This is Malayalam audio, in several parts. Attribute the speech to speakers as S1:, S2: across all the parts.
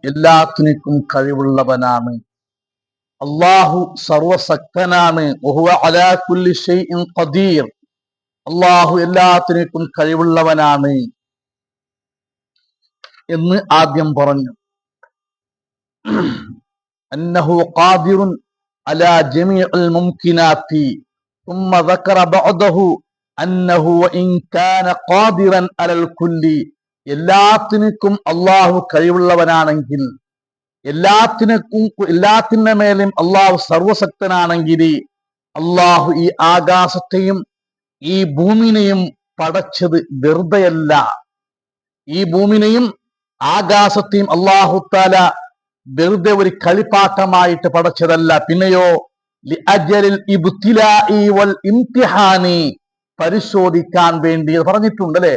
S1: എല്ലാത്തിനും കഴിവുള്ളവനാണ്. അള്ളാഹു സർവശക്തനാണ്. വഹുവ അലാ കുല്ലി ഷൈഇൻ ഖദീർ. അള്ളാഹു എല്ലാത്തിനും കഴിവുള്ളവനാണ് എന്ന് ആദ്യം പറഞ്ഞു. അന്നഹു ഖാദിറുൻ അലാ ജമീഇൽ മുംകിനാത്തി. ثم ذكر بعده أنه وإن كان قادرا على الكل. എല്ലാത്തിനും അള്ളാഹു കഴിവുള്ളവനാണെങ്കിൽ, എല്ലാത്തിൻ്റെ മേലും അള്ളാഹു സർവശക്തനാണെങ്കിൽ, അള്ളാഹു ഈ ആകാശത്തെയും ഈ ഭൂമിനെയും പടച്ചത് വെറുതെയല്ല. ഈ ഭൂമിനെയും ആകാശത്തെയും അള്ളാഹു താല വെറുതെ ഒരു കളിപ്പാട്ടമായിട്ട് പടച്ചതല്ല. പിന്നെയോ ലിഅജലിൽ ഇബ്തിലാഇ വൽ ഇംതിഹാനി, പരിശോധിക്കാൻ വേണ്ടി പറഞ്ഞിട്ടുണ്ട് അല്ലെ.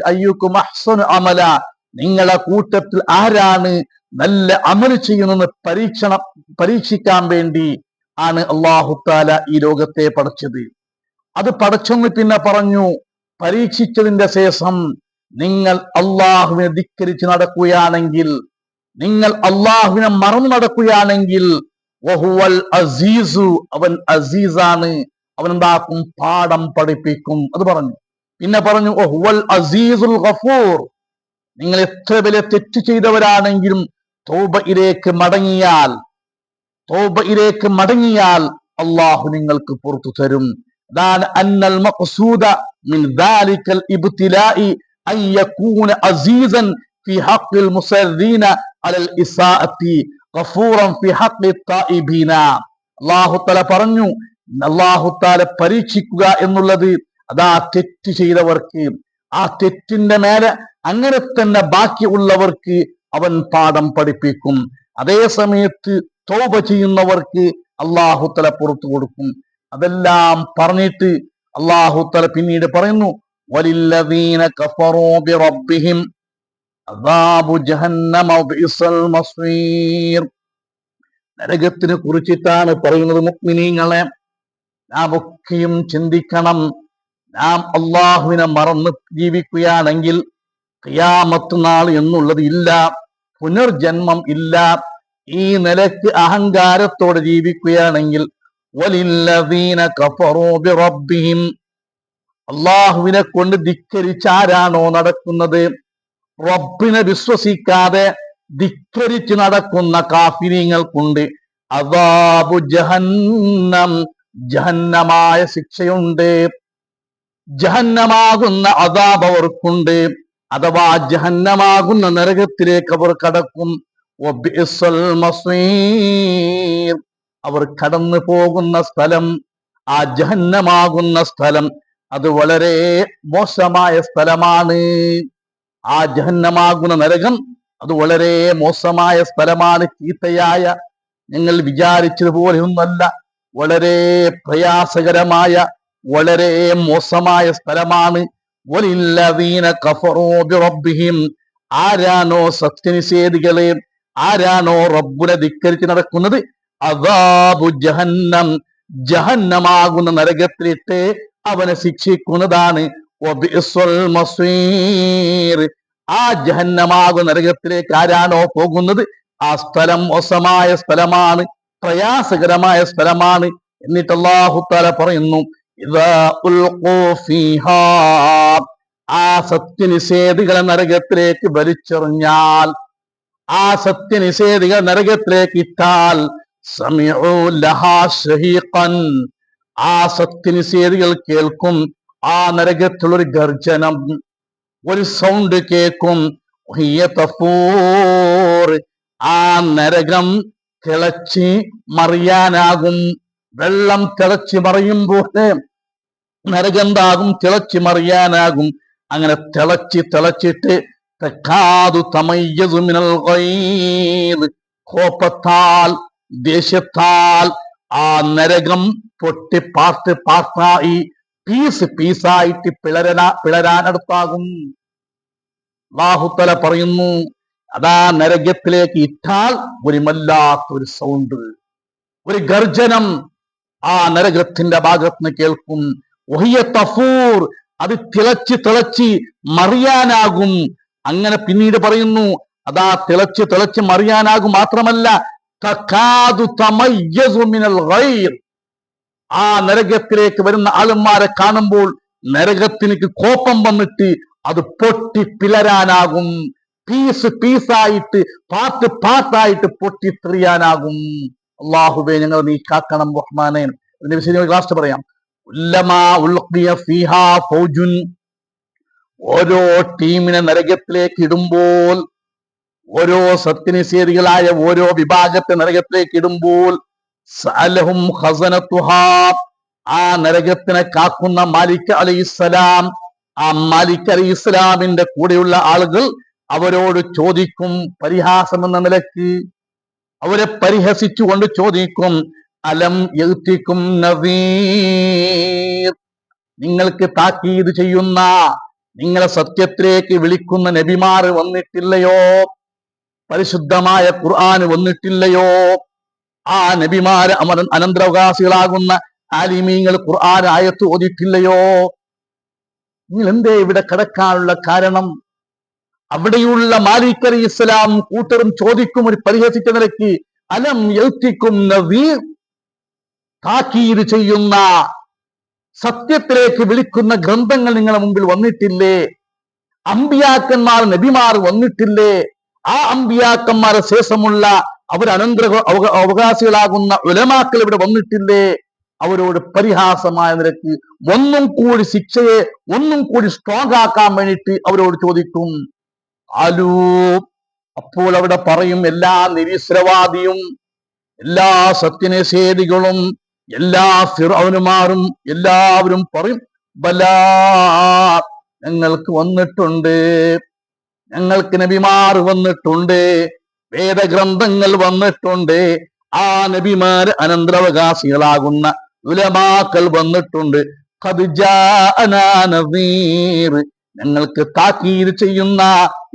S1: അയ്യുക്കും അഹ്സനു അമല, നിങ്ങളെ കൂട്ടത്തിൽ ആരാണ് നല്ല അമൽ ചെയ്യുന്നത് പരീക്ഷിക്കാൻ വേണ്ടി ആണ് അല്ലാഹു തആല ഈ ലോകത്തെ പടച്ചത്. അത് പടച്ചെന്ന് പിന്നെ പറഞ്ഞു, പരീക്ഷിച്ചതിന്റെ ശേഷം നിങ്ങൾ അള്ളാഹുവിനെ ധിക്കരിച്ച് നടക്കുകയാണെങ്കിൽ, നിങ്ങൾ അള്ളാഹുവിനെ മറന്നു നടക്കുകയാണെങ്കിൽ, വഹുവൽ അസീസു, അവൻ അസീസാണ്, അവൻ എന്താക്കും, പാഠം പഠിപ്പിക്കും. അത് പറഞ്ഞു. പിന്നെ പറഞ്ഞു വഹുവൽ അസീസുൽ ഗഫൂർ, നിങ്ങൾ എത്ര വലിയ തെറ്റ് ചെയ്തവരാണെങ്കിലും തൗബയിലേക്ക് മടങ്ങിയാൽ അള്ളാഹു നിങ്ങൾക്ക് പുറത്തു തരും. അതാണ് അന്നൽ മഖ്സൂദ മിൻ ദാലികൽ ഇബ്തിലാഇ അൻ യകൂന അസീസൻ ഫി ഹഖ്ഖിൽ മുസർരീന അലൽ ഇസാഅത്തി ഗഫൂറൻ ഫി ഹഖ്ഖി തായിബീന. അല്ലാഹു തആല പറഞ്ഞു, അല്ലാഹു തആല പരീക്ഷിക്കുക എന്നുള്ളത് അതാ തെറ്റ് ചെയ്തവർക്ക്, ആ തെറ്റിന്റെ മേലെ അങ്ങനെ തന്നെ ബാക്കിയുള്ളവർക്ക് അവൻ പാഠം പഠിപ്പിക്കും. അതേ സമയത്ത് തൗബ ചെയ്യുന്നവർക്ക് അല്ലാഹു തആല പുറത്തു കൊടുക്കും. അതെല്ലാം പറഞ്ഞിട്ട് അല്ലാഹു തആല പിന്നീട് പറയുന്നു, വലില്ലദീന കഫറൂ ബിറബ്ബിഹിം അദാബു ജഹന്നമ വബിഇസൽ മസീർ. നരകത്തിനെ കുറിച്ചിട്ടാണ് പറയുന്നത്. മുഅ്മിനീങ്ങളെ, നാം ഒക്കെയും ചിന്തിക്കണം. നാം അള്ളാഹുവിനെ മറന്ന് ജീവിക്കുകയാണെങ്കിൽ ഖിയാമത്ത് നാൾ എന്നുള്ളത് ഇല്ല, പുനർജന്മം ഇല്ല. ഈ നിലക്ക് അഹങ്കാരത്തോടെ ജീവിക്കുകയാണെങ്കിൽ വലില്ലദീന കഫറൂ ബിറബ്ബിഹിം, അള്ളാഹുവിനെ കൊണ്ട് ധിക്കരിച്ചാരാണോ നടക്കുന്നത്, റബ്ബിനെ വിശ്വസിക്കാതെ ധിക്കരിച്ച് നടക്കുന്ന കാഫിരീങ്ങൾക്കുണ്ട് അദാബു ജഹന്നം, ജഹന്നമായ ശിക്ഷയുണ്ട്, ജഹന്നമാകുന്ന അദാബ് അവർക്കുണ്ട്. അഥവാ ജഹന്നമാകുന്ന നരകത്തിലേക്ക് അവർ കടക്കും. വബിഇസൽ മസീർ, അവർ കടന്നു പോകുന്ന സ്ഥലം, ആ ജഹന്നമാകുന്ന സ്ഥലം, അത് വളരെ മോശമായ സ്ഥലമാണ്. ആ ജഹന്നമാകുന്ന നരകം അത് വളരെ മോശമായ സ്ഥലമാണ്. ചീത്തയായ, നിങ്ങൾ വിചാരിച്ചതുപോലെ ഒന്നല്ല, വളരെ പ്രയാസകരമായ, വളരെ മോശമായ സ്ഥലമാണ്. വലില്ലദീന കഫറൂ ബിറബ്ബിഹിം, ആരാണോ സത്യനിഷേധികളെ, ആരാണോ റബ്ബിനെ ധിക്കരിച്ച് നടക്കുന്നത്, അദാബു ജഹന്നം, ജഹന്നമാകുന്ന നരകത്തിലിട്ട് അവനെ ശിക്ഷിക്കുന്നതാണ്. വബിഇസൽ മസീർ, ആ ജഹന്നമാകുന്ന നരകത്തിലേക്ക് ആരാണോ പോകുന്നത്, ആ സ്ഥലം മോശമായ സ്ഥലമാണ്, പ്രയാസകരമായ സ്ഥലമാണ്. എന്നിട്ട് അല്ലാഹു തആല പറയുന്നു, ഇദാ ഉൽഖൂ ഫീഹാ, ആ സത്യനിഷേധികളെ നരകത്തിലേക്ക് വലിച്ചെറിഞ്ഞാൽ, ആ സത്യനിഷേധികൾ നരകത്തിലേക്ക് ഇട്ടാൽ, സമിഉ ലഹാ ശഹീഖൻ, ആ സത്യനിഷേധികൾ കേൾക്കും ആ നരകത്തിലൊരു ഗർജനം, ഒരു സൗണ്ട് കേൾക്കും. ഹിയ തഫൂർ, ആ നരകം തിളച്ച് മറിയാനാകും. വെള്ളം തിളച്ച് മറിയുമ്പോൾ നരകന്താകും, തിളച്ച് മറിയാനാകും. അങ്ങനെ തിളച്ചിട്ട് തകാദു തമയ്യസു മിനൽ ഗൈദ്, കോപത്താൽ, ദേഷ്യത്താൽ ആ നരകം പൊട്ടി പാർട്ടായി, പീസായിട്ട് പിളരാനടുത്താകും. അല്ലാഹു തആല പറയുന്നു, അതാ നരകത്തിലേക്ക് ഇട്ടാൽ ഒരു വല്ലാത്തൊരു സൗണ്ട്, ഒരു ഗർജനം ആ നരകത്തിന്റെ ഭാഗത്തുനിന്ന് കേൾക്കും. വഹിയ തഫൂർ, അത് തിളച്ച് മറിയാനാകും. അങ്ങനെ പിന്നീട് പറയുന്നു, അതാ തിളച്ച് തിളച്ച് മറിയാനാകും. മാത്രമല്ല തകാദു തമയ്യസു മിനൽ ഗൈർ, ആ നരകത്തിലേക്ക് വരുന്ന ആളുമാരെ കാണുമ്പോൾ നരകത്തിലേക്ക് കോപം വന്നിട്ട് അത് പൊട്ടി പിളരാനാകും, പീസ് പീസായിട്ട് പാർട്ട് പാർട്ടായിട്ട് പൊട്ടിത്തെറിയാനാകും. അള്ളാഹുബേ, ഞങ്ങൾ നീ കാക്കണം റഹ്മാനെ. ഇതിന്റെ വിശദീകരണം ക്ലാസ് പറയാം. ഉല്ലമാ ഉൽഖിയ ഫീഹാ ഫൗജുൻ, ഓരോ ടീമിനെ നരകത്തിലേക്ക് ഇടുമ്പോൾ, ഓരോ സത്യനിഷേധികളായ ഓരോ വിഭാഗത്തെ നരകത്തിലേക്ക് ഇടുമ്പോൾ, സഅലഹും ഖസനതുഹാ, ആ നരകത്തിനെ കാക്കുന്ന മാലിക് അലൈഹിസ്സലാം, ആ മാലിക് അലൈഹിസ്സലാമിന്റെ കൂടെയുള്ള ആളുകൾ അവരോട് ചോദിക്കും, പരിഹാസം എന്ന നിലക്ക് അവരെ പരിഹസിച്ചുകൊണ്ട് ചോദിക്കും, അലം യഅ്തികും നദീർ, നിങ്ങൾക്ക് താക്കീത് ചെയ്യുന്ന, നിങ്ങളെ സത്യത്തിലേക്ക് വിളിക്കുന്ന നബിമാർ വന്നിട്ടില്ലയോ? പരിശുദ്ധമായ ഖുർആൻ വന്നിട്ടില്ലയോ? ആ നബിമാര് അനന്തരാവകാശികളാകുന്ന ആലിമീങ്ങൾ ഖുർആൻ ആയത്ത് ഓതിട്ടില്ലയോ? നിങ്ങൾ എന്തേ ഇവിടെ കിടക്കാനുള്ള കാരണം? അവിടെയുള്ള മാലിക് അലൈഹിസ്സലാം കൂട്ടരും ചോദിക്കും ഒരു പരിഹസിച്ച നിലയ്ക്ക്, അലം യഅ്തികും നദീർ, താക്കീത് ചെയ്യുന്ന, സത്യത്തിലേക്ക് വിളിക്കുന്ന ഗ്രന്ഥങ്ങൾ നിങ്ങളുടെ മുമ്പിൽ വന്നിട്ടില്ലേ? അമ്പിയാക്കന്മാർ നബിമാർ വന്നിട്ടില്ലേ? ആ അമ്പിയാക്കന്മാരെ ശേഷമുള്ള അവർ അവകാശികളാകുന്ന ഉലമാക്കൾ ഇവിടെ വന്നിട്ടില്ലേ? അവരോട് പരിഹാസമായ നിരക്ക് ഒന്നും കൂടി ശിക്ഷയെ ഒന്നും കൂടി സ്ട്രോങ് ആക്കാൻ വേണ്ടിയിട്ട് അവരോട് ചോദിക്കും. ആലൂ, അപ്പോൾ അവിടെ പറയും, എല്ലാ നിരീശ്വരവാദിയും എല്ലാ സത്യനിഷേധികളും എല്ലാ ഫിർഔനുമാരും എല്ലാവരും പറയും, ബലാ, ഞങ്ങൾക്ക് വന്നിട്ടുണ്ട്, ഞങ്ങൾക്ക് നബിമാർ വന്നിട്ടുണ്ട്, വേദഗ്രന്ഥങ്ങൾ വന്നിട്ടുണ്ട്, ആ നബിമാര് അനന്തരാവകാശികളാകുന്ന ഉലമാക്കൾ വന്നിട്ടുണ്ട്. ഖദ് ജാഅനാ നദീർ, ഞങ്ങൾക്ക് താക്കീത് ചെയ്യുന്ന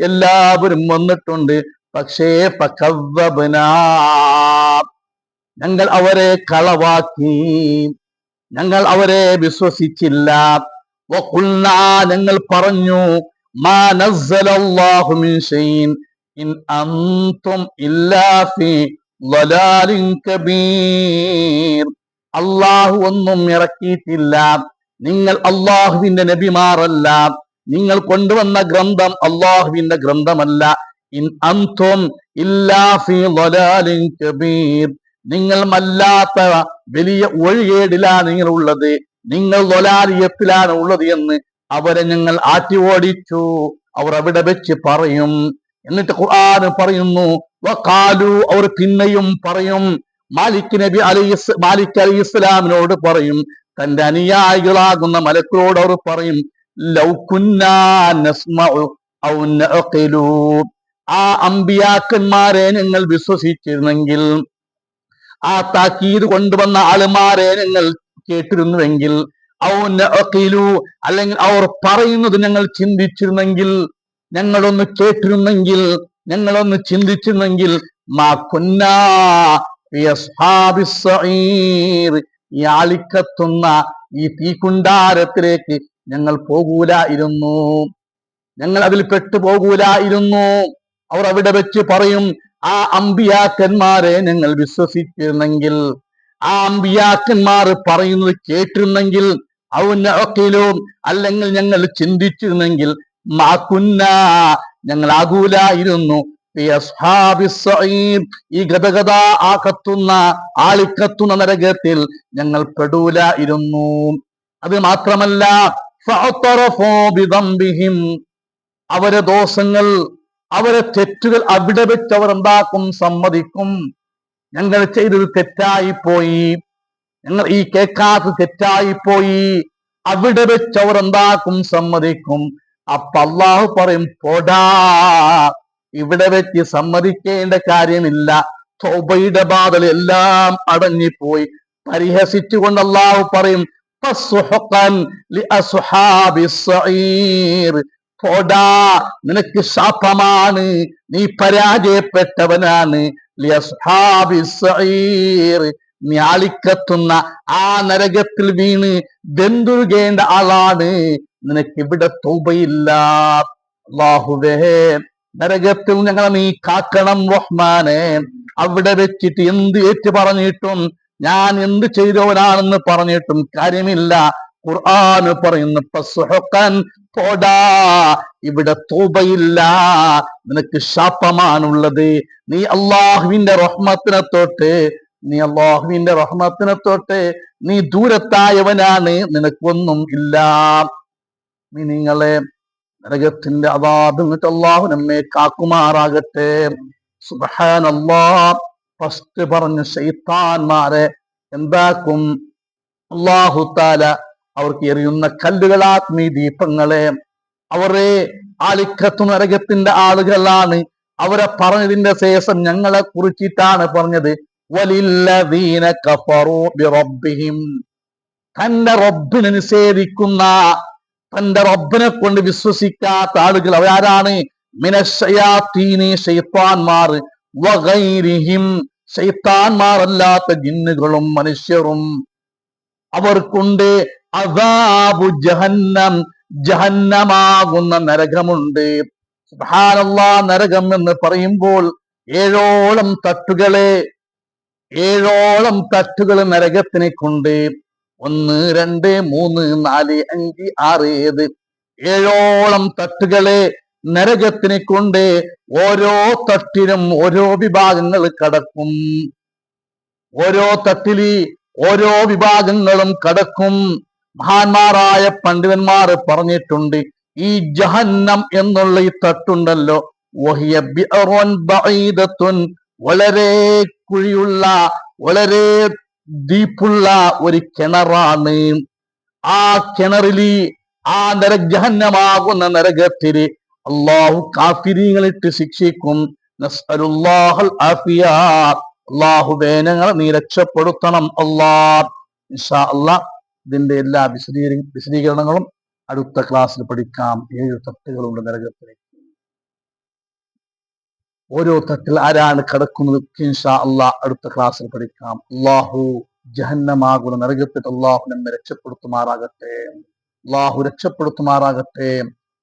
S1: എല്ലാവരും വന്നിട്ടുണ്ട്. പക്ഷേ ഫകദ്ദബ്നാ, ഞങ്ങൾ അവരെ കളവാക്കി, ഞങ്ങൾ അവരെ വിശ്വസിച്ചില്ല. വഖുൽനാ, ഞങ്ങൾ പറഞ്ഞു, മാ നസ്സലല്ലാഹു മിൻ ശൈഇൻ ഇൻ അൻതും ഇല്ലാ ഫീ ളലാലിൻ കബീർ, അള്ളാഹു ഒന്നും ഇറക്കിയിട്ടില്ല, നിങ്ങൾ അള്ളാഹുവിന്റെ നബിമാരല്ല, നിങ്ങൾ കൊണ്ടുവന്ന ഗ്രന്ഥം അള്ളാഹുവിന്റെ ഗ്രന്ഥമല്ല. ഇൻ അൻതും ഇല്ലാ ഫീ ളലാലിൻ കബീർ, നിങ്ങൾ മല്ലാത്ത വലിയ ഒഴികേടിലാണ് നിങ്ങൾ ഉള്ളത്, നിങ്ങൾ ളലാലിയത്തിലാണ് ഉള്ളത് എന്ന് അവരെ ഞങ്ങൾ ആട്ടി ഓടിച്ചു. അവർ അവിടെ വെച്ച് പറയും. എന്നിട്ട് ഖുർആൻ പറയുന്നു, വഖാലു, അവർ പിന്നെയും പറയും, മാലിക് അലൈഹിസ്സലാമിനോട് പറയും, തന്റെ അനുയായികളാകുന്ന മലക്കുകളോട് അവർ പറയും, ലൗ കുന്നാ നസ്മഉ ഔ നഅഖിലു, ആ അമ്പിയാക്കന്മാരെ ഞങ്ങൾ വിശ്വസിച്ചിരുന്നെങ്കിൽ, ആ താക്കീത് കൊണ്ടുവന്ന ആളുമാരെ ഞങ്ങൾ കേട്ടിരുന്നുവെങ്കിൽ, ഔ നഅഖിലു, അല്ലെങ്കിൽ അവർ പറയുന്നത് ഞങ്ങൾ ചിന്തിച്ചിരുന്നെങ്കിൽ, ഞങ്ങളൊന്ന് കേട്ടിരുന്നെങ്കിൽ, ഞങ്ങളൊന്ന് ചിന്തിച്ചിരുന്നെങ്കിൽ, മാ കുന്നാ ഫീ അസ്ഹാബിസ് സഈർ, ഈ ആളിക്കത്തുന്ന ഈ തീക്കുണ്ടാരത്തിലേക്ക് ഞങ്ങൾ പോകൂലായിരുന്നു, ഞങ്ങൾ അതിൽ പെട്ടുപോകൂലായിരുന്നു. അവർ അവിടെ വെച്ച് പറയും, ആ അമ്പിയാക്കന്മാരെ ഞങ്ങൾ വിശ്വസിച്ചിരുന്നെങ്കിൽ, ആ അമ്പിയാക്കന്മാർ പറയുന്നത് കേട്ടിരുന്നെങ്കിൽ, ഔനഅഖിലും, അല്ലെങ്കിൽ ഞങ്ങൾ ചിന്തിച്ചിരുന്നെങ്കിൽ, മാ കുന്നാ, ഞങ്ങൾ ആകൂലായിരുന്നു, ഈ ഗതഗത ആ കത്തുന്ന ആളിക്കത്തുന്ന നരകത്തിൽ ഞങ്ങൾ പെടൂലായിരുന്നു. അത് മാത്രമല്ല, ഫഅതറഫൂ ബിദംബിഹിം, അവരെ ദോഷങ്ങൾ, അവരെ തെറ്റുകൾ അവിടെ വെച്ച് അവർ എന്താക്കും? സമ്മതിക്കും. ഞങ്ങൾ ചെയ്തത് തെറ്റായിപ്പോയി, ഞങ്ങൾ ഈ കേൾക്കാത്ത തെറ്റായിപ്പോയി, അവിടെ വെച്ച് അവർ എന്താക്കും? സമ്മതിക്കും. അപ്പൊ അള്ളാഹു പറയും, പോടാ, ഇവിടെ വെച്ച് സമ്മതിക്കേണ്ട കാര്യമില്ല, തൗബയുടെ ബാധൽ എല്ലാം അടങ്ങിപ്പോയി. പരിഹസിച്ചുകൊണ്ട് അള്ളാഹു പറയും, ഫസ്സുഹ്ഖൻ ലിഅസ്ഹാബിസ് സഈർ, പോടാ, നിനക്ക് ശാപമാണ്, നീ പരാജയപ്പെട്ടവനാണ്. ലിഅസ്ഹാബിസ് സഈർ, നീ ആളിക്കത്തുന്ന ആ നരകത്തിൽ വീണ് വെന്തുകേണ്ട ആളാണ്, നിനക്ക് ഇവിടെ തൗബയില്ല. അല്ലാഹുവേ നരകത്തിൽ ഞങ്ങളെ നീ കാക്കണം റഹ്മാനെ. അവിടെ വെച്ചിട്ട് എന്ത് ഏറ്റു പറഞ്ഞിട്ടും, ഞാൻ എന്ത് ചെയ്തവനാണെന്ന് പറഞ്ഞിട്ടും കാര്യമില്ല. ഖുർആന് പറയുന്നു ഫസ്ഹഖൻ, പോടാ, ഇവിടെ തൗബയില്ല, നിനക്ക് ശാപമാണുള്ളത്. നീ അള്ളാഹുവിന്റെ റഹ്മത്തിനെ തൊട്ട് നീ ദൂരത്തായവനാണ്, നിനക്കൊന്നും ഇല്ല. നീ നിങ്ങളെ നരകത്തിന്റെ അദാബിൽ നിന്നിട്ട് അള്ളാഹു നമ്മെ കാക്കുമാറാകട്ടെ. സുബ്ഹാനല്ലാഹ്. ഫസ്റ്റ് പറഞ്ഞു ശൈത്താന്മാരെ എന്താക്കും അള്ളാഹു താല അവർക്ക് എറിയുന്ന കല്ലുകളാത്മീ ദീപങ്ങളെ. അവരെ ആലിക്കത്തു നരകത്തിന്റെ ആളുകളാണ്. അവരെ പറഞ്ഞതിന്റെ ശേഷം ഞങ്ങളെ കുറിച്ചിട്ടാണ് പറഞ്ഞത് വലില്ലദീന കഫറൂ ബിറബ്ബിഹിം. തന്റെ റബ്ബിനെ നിഷേധിക്കുന്ന, തന്റെ റബ്ബിനെ കൊണ്ട് വിശ്വസിക്കാത്ത ആളുകൾ അവരാരാണ്? മിനശ്ശയാത്തീനി, ശൈത്താന്മാർ, വഗൈരിഹിം, ശൈത്താന്മാർ അല്ലാത്ത ജിന്നുകളും മനുഷ്യരും. അവർക്കുണ്ട് അദാബു ജഹന്നം, ജഹന്നമാകുന്ന നരകമുണ്ട്. സുബ്ഹാനല്ലാഹ്. നരകം എന്ന് പറയുമ്പോൾ ഏഴോളം തട്ടുകൾ നരകത്തിനെ കൊണ്ട്. 1, 2, 3, 4, 5, 6, 7 ഏഴോളം തട്ടുകളെ നരകത്തിനെ കൊണ്ട്. ഓരോ തട്ടിലും ഓരോ വിഭാഗങ്ങൾ കടക്കും. ഓരോ തട്ടില് ഓരോ വിഭാഗങ്ങളും കടക്കും. മഹാന്മാരായ പണ്ഡിതന്മാർ പറഞ്ഞിട്ടുണ്ട്, ഈ ജഹന്നം എന്നുള്ള ഈ തട്ടുണ്ടല്ലോ, വഹിയ ബിഅറുൻ ബഈദത്തുൻ, വളരെ കുഴിയുള്ള, വളരെ ഡീപ്പുള്ള ഒരു കിണറാണ്. ആ കിണറില്, ആ ജഹന്നമാകുന്ന നരകത്തില് അള്ളാഹു കാഫിരീങ്ങളിട്ട് ശിക്ഷിക്കും. നസ്അലുല്ലാഹൽ ആഫിയ. അള്ളാഹുവേ ഞങ്ങളെ നീ രക്ഷപ്പെടുത്തണം അല്ലാഹ്. ഇൻഷാ അല്ലാഹ് ഇതിന്റെ എല്ലാ വിശദീകരണങ്ങളും അടുത്ത ക്ലാസ്സിൽ പഠിക്കാം. 7 തട്ടുകളുണ്ട് നരകത്തിന്. ഓരോ തട്ടിൽ ആരാണ് കിടക്കുന്നത് ഇൻഷാ അല്ലാഹ് അടുത്ത ക്ലാസ്സിൽ പഠിക്കാം. അള്ളാഹു ജഹന്നമാകുന്ന നരകത്തിൽ അള്ളാഹു നമ്മെ രക്ഷപ്പെടുത്തുമാറാകട്ടെ.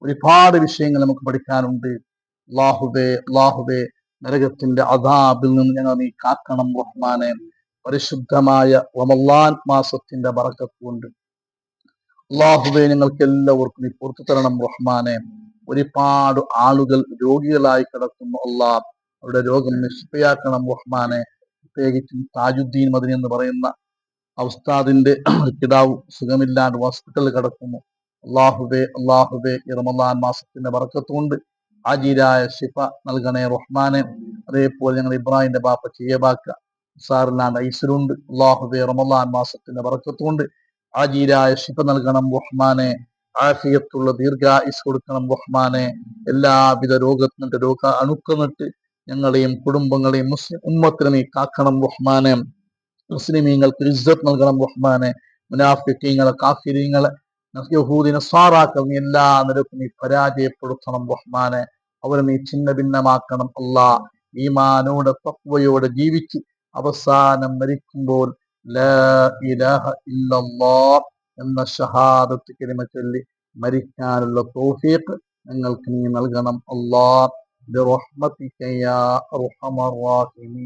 S1: ഒരുപാട് വിഷയങ്ങൾ നമുക്ക് പഠിക്കാനുണ്ട്. അള്ളാഹുവേ നരകത്തിന്റെ അദാബിൽ നിന്ന് ഞങ്ങൾ നീ കാക്കണം റഹ്മാനെ. പരിശുദ്ധമായ റമളാൻ മാസത്തിന്റെ ബറക്കത്ത് കൊണ്ട് അള്ളാഹുവേ ഞങ്ങൾക്ക് എല്ലാവർക്കും നീ പുറത്തു തരണം റഹ്മാനെ. ഒരുപാട് ആളുകൾ രോഗികളായി കിടക്കുന്നു അല്ലാഹ്, അവരുടെ രോഗം നിഷ്പയാക്കണം റഹ്മാനെ. പ്രത്യേകിച്ചും താജുദ്ദീൻ മദനി എന്ന് പറയുന്ന ഉസ്താദിന്റെ പിതാവ് സുഖമില്ലാണ്ട് ഹോസ്പിറ്റലിൽ കിടക്കുന്നു. അള്ളാഹുവേ ഈ റമളാൻ മാസത്തിന്റെ ബറക്കത്ത് കൊണ്ട് ആജിലായ ശിഫ നൽകണേ റഹ്മാനെ. അതേപോലെ ഞങ്ങൾ ഇബ്രാഹിന്റെ ബാപ്പ ചെയ്യബാക്ക സാറില്ലാണ്ട് ഐസരുണ്ട്. അള്ളാഹുവേ റമളാൻ മാസത്തിന്റെ ബറക്കത്ത് കൊണ്ട് ആജിലായ ശിഫ നൽകണം റഹ്മാനെ. ആഫിയത്തുള്ള ദീർഘായുസ് കൊടുക്കണം റഹ്മാനെ. എല്ലാവിധ രോഗ അണുക്കന്നിട്ട് ഞങ്ങളെയും കുടുംബങ്ങളെയും മുസ്ലിം ഉമ്മത്തിനെ നീ കാക്കണം റഹ്മാനെ. മുസ്ലിമീങ്ങൾക്ക് ഇസ്സത്ത് നൽകണം റഹ്മാനെ. മുനാഫിഖീങ്ങളെ, കാഫിരീങ്ങളെ, യഹൂദി നസ്വാറാക്കൾ നീ എല്ലാ നിരക്കും നീ പരാജയപ്പെടുത്തണം റഹ്മാനെ. അവരെ നീ ഛിന്ന ഭിന്നമാക്കണം അല്ലാഹ്. ഈമാനോടെ തഖ്വയോടെ ജീവിച്ച് അവസാനം മരിക്കുമ്പോൾ ലാ ഇലാഹ ഇല്ലല്ലാഹ് എന്ന ഷഹാദത്ത് കലിമ ചൊല്ലി മരിക്കാനുള്ള തൗഫീഖ് ഞങ്ങൾക്ക് നീ നൽകണം അല്ലാഹ്. ബിറഹ്മതിക യാ അർഹമർ റഹീമീൻ.